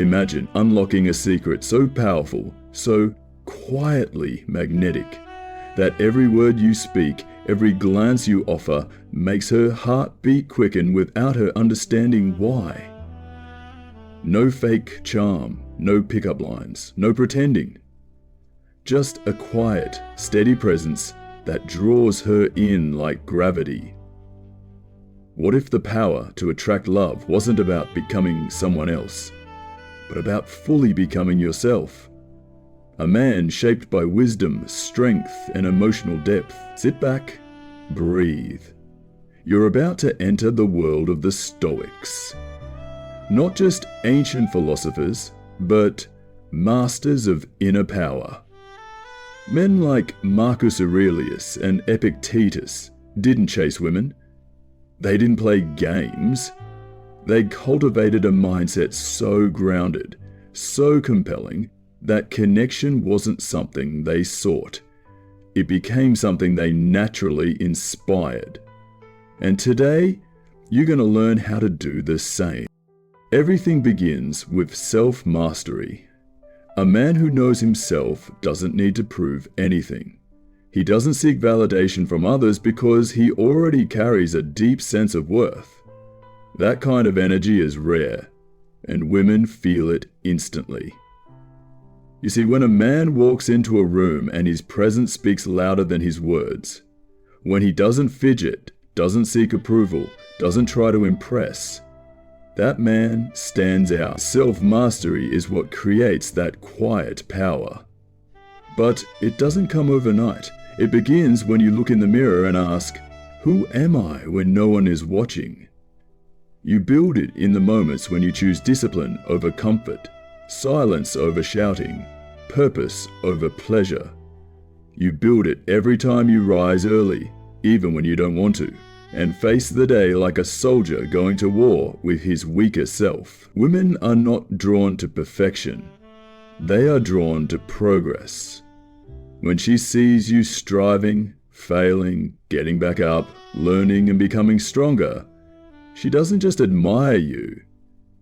Imagine unlocking a secret so powerful, so quietly magnetic, that every word you speak, every glance you offer, makes her heart beat quicken without her understanding why. No fake charm, no pickup lines, no pretending. Just a quiet, steady presence that draws her in like gravity. What if the power to attract love wasn't about becoming someone else, but about fully becoming yourself? A man shaped by wisdom, strength, and emotional depth. Sit back, breathe. You're about to enter the world of the Stoics. Not just ancient philosophers, but masters of inner power. Men like Marcus Aurelius and Epictetus didn't chase women. They didn't play games. They cultivated a mindset so grounded, so compelling, that connection wasn't something they sought. It became something they naturally inspired. And today, you're going to learn how to do the same. Everything begins with self-mastery. A man who knows himself doesn't need to prove anything. He doesn't seek validation from others because he already carries a deep sense of worth. That kind of energy is rare, and women feel it instantly. You see, when a man walks into a room and his presence speaks louder than his words, when he doesn't fidget, doesn't seek approval, doesn't try to impress, that man stands out. Self-mastery is what creates that quiet power. But it doesn't come overnight. It begins when you look in the mirror and ask, who am I when no one is watching? You build it in the moments when you choose discipline over comfort, silence over shouting, purpose over pleasure. You build it every time you rise early, even when you don't want to, and face the day like a soldier going to war with his weaker self. Women are not drawn to perfection. They are drawn to progress. When she sees you striving, failing, getting back up, learning and becoming stronger, she doesn't just admire you,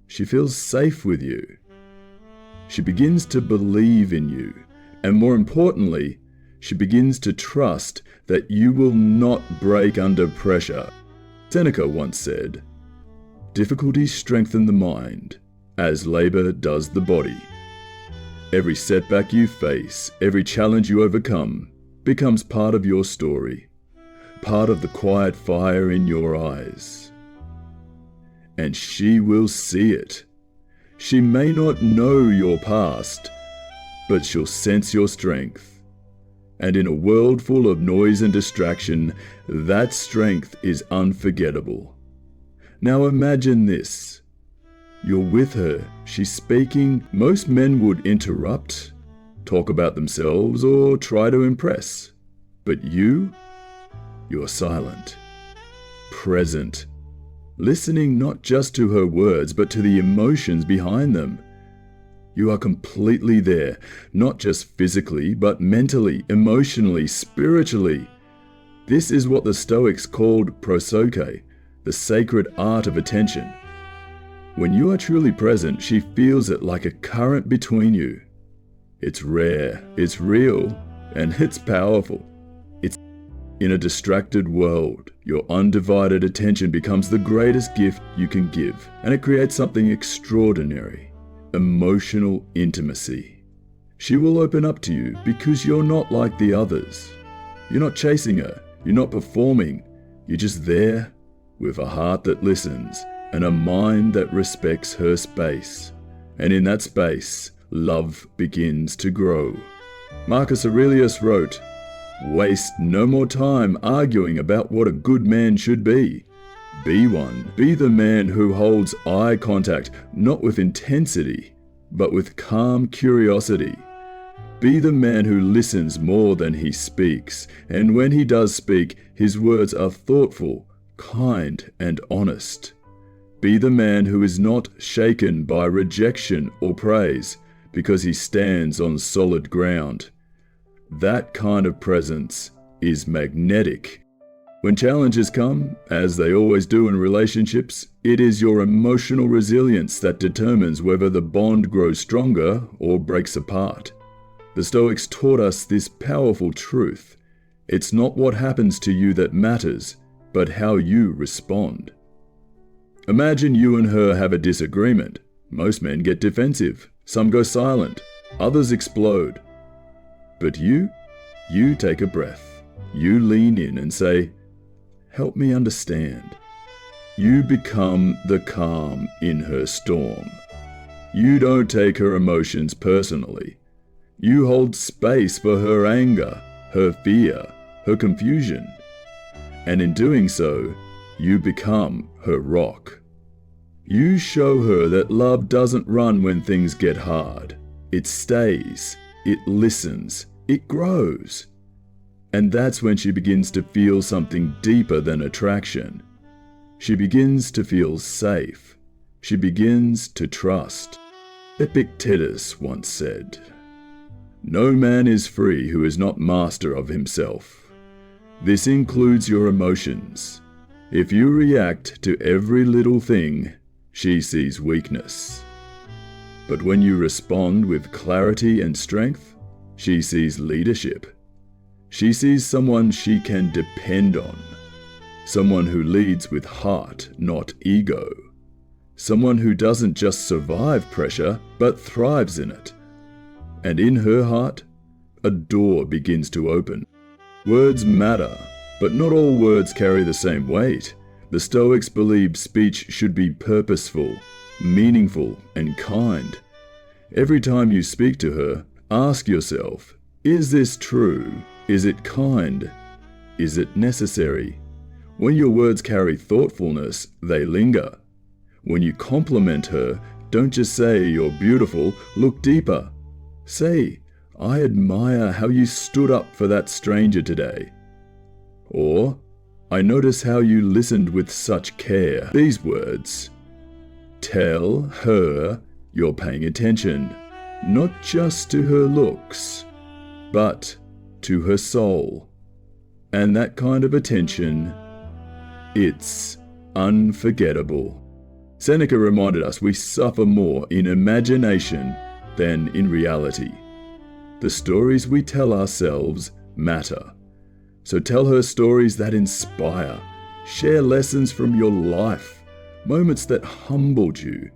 she feels safe with you. She begins to believe in you, and more importantly, she begins to trust that you will not break under pressure. Seneca once said, "Difficulties strengthen the mind, as labor does the body." Every setback you face, every challenge you overcome, becomes part of your story, part of the quiet fire in your eyes. And she will see it. She may not know your past, but she'll sense your strength. And in a world full of noise and distraction, that strength is unforgettable. Now imagine this. You're with her, she's speaking. Most men would interrupt, talk about themselves, or try to impress. But you're silent, present, listening not just to her words, but to the emotions behind them. You are completely there, not just physically, but mentally, emotionally, spiritually. This is what the Stoics called prosoche, the sacred art of attention. When you are truly present, she feels it like a current between you. It's rare, it's real, and it's powerful. In a distracted world, your undivided attention becomes the greatest gift you can give, and it creates something extraordinary, emotional intimacy. She will open up to you because you're not like the others. You're not chasing her, you're not performing, you're just there with a heart that listens and a mind that respects her space. And in that space, love begins to grow. Marcus Aurelius wrote, "Waste no more time arguing about what a good man should be. Be one. Be the man who holds eye contact, not with intensity, but with calm curiosity. Be the man who listens more than he speaks, and when he does speak, his words are thoughtful, kind, and honest. Be the man who is not shaken by rejection or praise, because he stands on solid ground. That kind of presence is magnetic." When challenges come, as they always do in relationships, it is your emotional resilience that determines whether the bond grows stronger or breaks apart. The Stoics taught us this powerful truth. It's not what happens to you that matters, but how you respond. Imagine you and her have a disagreement. Most men get defensive, some go silent, others explode. But you take a breath. You lean in and say, "Help me understand." You become the calm in her storm. You don't take her emotions personally. You hold space for her anger, her fear, her confusion. And in doing so, you become her rock. You show her that love doesn't run when things get hard. It stays, it listens, it grows. And that's when she begins to feel something deeper than attraction. She begins to feel safe. She begins to trust. Epictetus once said, "No man is free who is not master of himself." This includes your emotions. If you react to every little thing, she sees weakness. But when you respond with clarity and strength, she sees leadership. She sees someone she can depend on. Someone who leads with heart, not ego. Someone who doesn't just survive pressure, but thrives in it. And in her heart, a door begins to open. Words matter, but not all words carry the same weight. The Stoics believe speech should be purposeful, meaningful, and kind. Every time you speak to her, ask yourself, is this true? Is it kind? Is it necessary? When your words carry thoughtfulness, they linger. When you compliment her, don't just say you're beautiful, look deeper. Say, "I admire how you stood up for that stranger today." Or, "I notice how you listened with such care." These words tell her you're paying attention, not just to her looks, but to her soul. And that kind of attention, it's unforgettable. Seneca reminded us we suffer more in imagination than in reality. The stories we tell ourselves matter. So tell her stories that inspire. Share lessons from your life, moments that humbled you,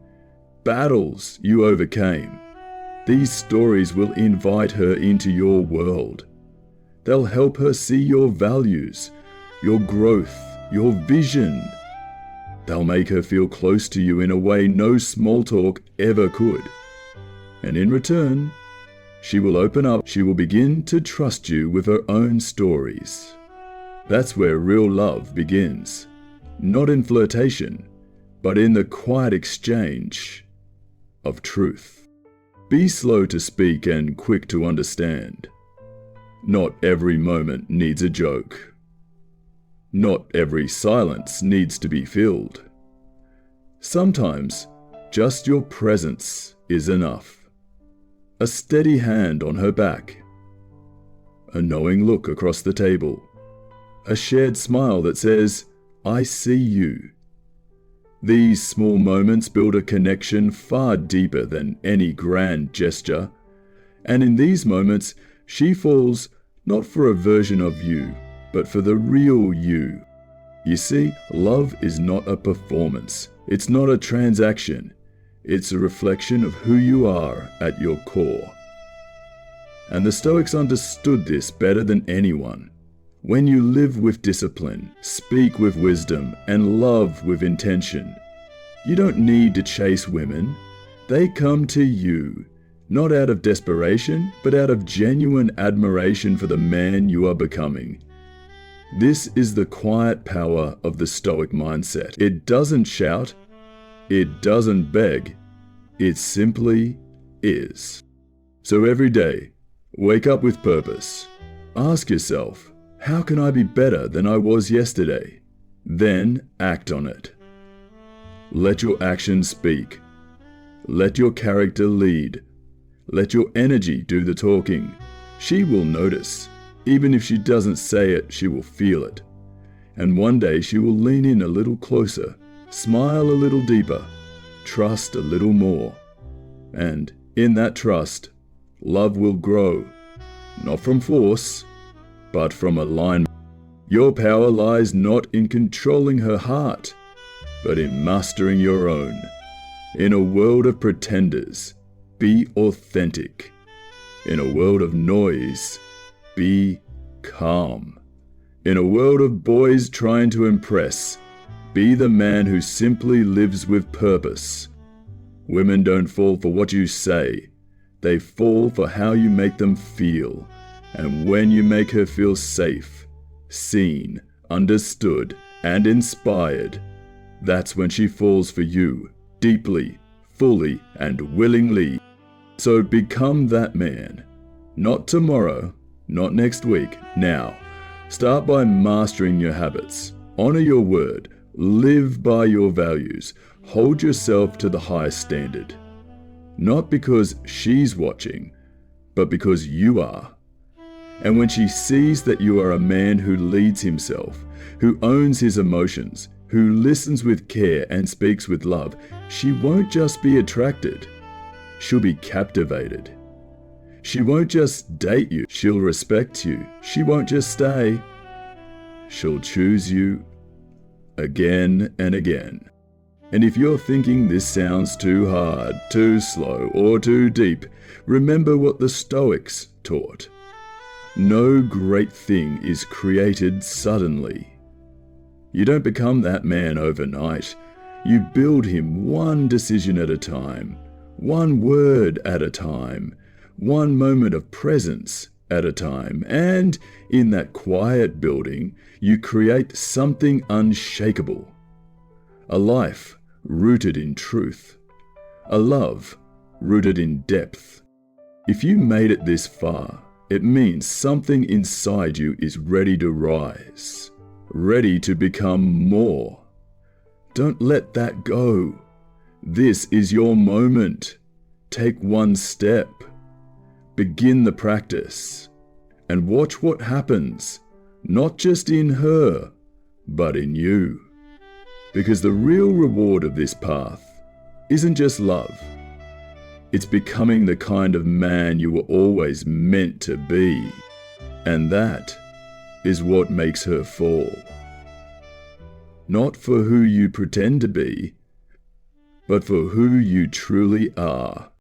battles you overcame. These stories will invite her into your world. They'll help her see your values, your growth, your vision. They'll make her feel close to you in a way no small talk ever could. And in return, she will open up. She will begin to trust you with her own stories. That's where real love begins. Not in flirtation, but in the quiet exchange of truth. Be slow to speak and quick to understand. Not every moment needs a joke. Not every silence needs to be filled. Sometimes, just your presence is enough. A steady hand on her back. A knowing look across the table. A shared smile that says, "I see you." These small moments build a connection far deeper than any grand gesture. And in these moments, she falls not for a version of you, but for the real you. You see, love is not a performance. It's not a transaction. It's a reflection of who you are at your core. And the Stoics understood this better than anyone. When you live with discipline, speak with wisdom, and love with intention, you don't need to chase women. They come to you, not out of desperation, but out of genuine admiration for the man you are becoming. This is the quiet power of the Stoic mindset. It doesn't shout, it doesn't beg, it simply is. So every day, wake up with purpose. Ask yourself, how can I be better than I was yesterday? Then act on it. Let your actions speak. Let your character lead. Let your energy do the talking. She will notice. Even if she doesn't say it, she will feel it. And one day she will lean in a little closer, smile a little deeper, trust a little more. And in that trust, love will grow, not from force, but from alignment. Your power lies not in controlling her heart, but in mastering your own. In a world of pretenders, be authentic. In a world of noise, be calm. In a world of boys trying to impress, be the man who simply lives with purpose. Women don't fall for what you say. They fall for how you make them feel. And when you make her feel safe, seen, understood, and inspired, that's when she falls for you, deeply, fully, and willingly. So become that man. Not tomorrow, not next week, now. Start by mastering your habits. Honor your word. Live by your values. Hold yourself to the highest standard. Not because she's watching, but because you are. And when she sees that you are a man who leads himself, who owns his emotions, who listens with care and speaks with love, she won't just be attracted. She'll be captivated. She won't just date you, she'll respect you. She won't just stay. She'll choose you again and again. And if you're thinking this sounds too hard, too slow, or too deep, remember what the Stoics taught. No great thing is created suddenly. You don't become that man overnight. You build him one decision at a time, one word at a time, one moment of presence at a time, and in that quiet building, you create something unshakable. A life rooted in truth. A love rooted in depth. If you made it this far, it means something inside you is ready to rise, ready to become more. Don't let that go. This is your moment. Take one step. Begin the practice. And watch what happens, not just in her, but in you. Because the real reward of this path isn't just love. It's becoming the kind of man you were always meant to be. And that is what makes her fall. Not for who you pretend to be, but for who you truly are.